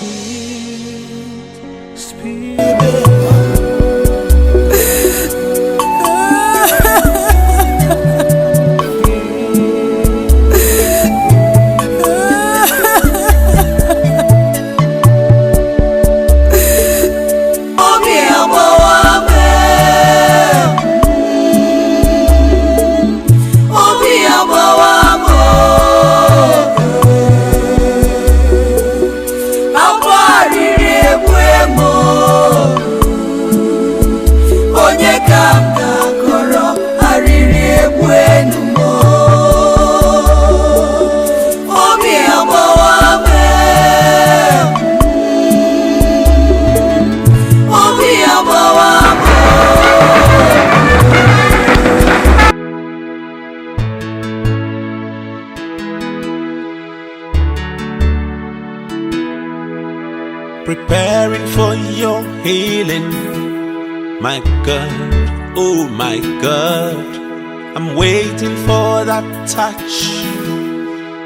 Sweet Spirit. Preparing for your healing, my God, oh my God. I'm waiting for that touch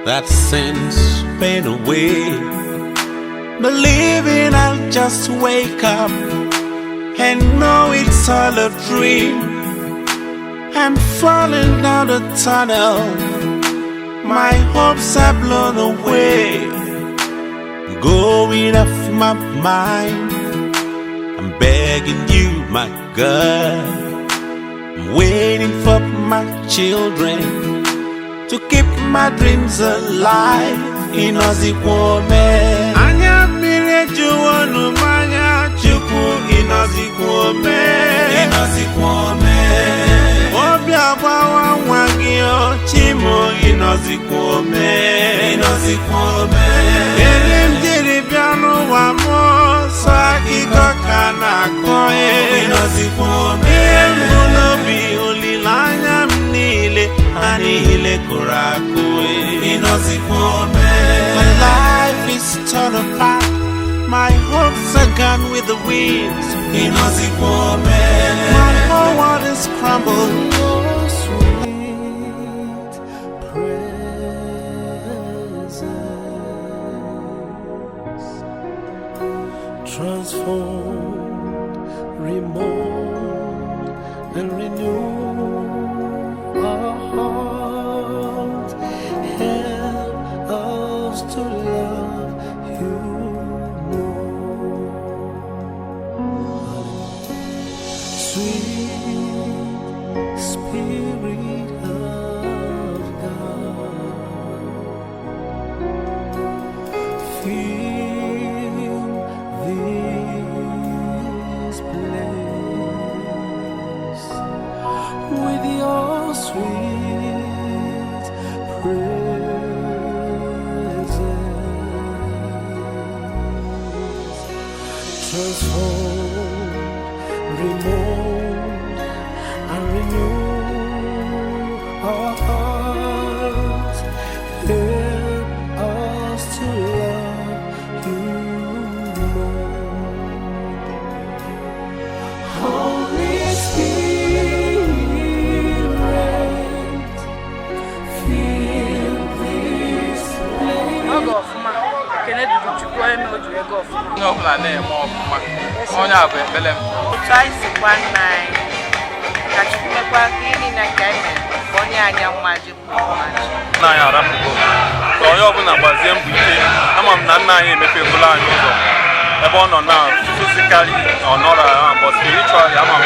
that sends pain away. Believing I'll just wake up and know it's all a dream. I'm falling down the tunnel, my hopes are blown away. Going off my mind, I'm begging you, my God. I'm waiting for my children to keep my dreams alive. In Ozikwome, Anya mire juwanu manya chuku. In Ozikwome, in Ozikwome, Obiabawa wagio chimo. In Ozikwome, in Ozikwome. Wamo sakiko kana koe. Inozikuome Emunobi ulilanya mnile anile kurakoe. Inozikuome. My life is torn apart, my hopes are gone with the winds. Inozikuome. My whole world is crumbled. Transform, remold, and renew our hearts. Help us to love you more. Sweet Spirit of God, feel this place with your sweet presence. Transform, remold, and renew our hearts. Help us to love you more. Holy Spirit, fill this place. No plan, more. Onye abu ebele m. Twice one night. Kachukwu kwa gini na kaime. Onye anya mmaji kwumaji. Na ya arapugo. So onye ọbụla gbazie mbọ ike. Ama m na nna anyị emepegula anyị ụzọ. Ebe ọ nọ na physically or not but spiritually ama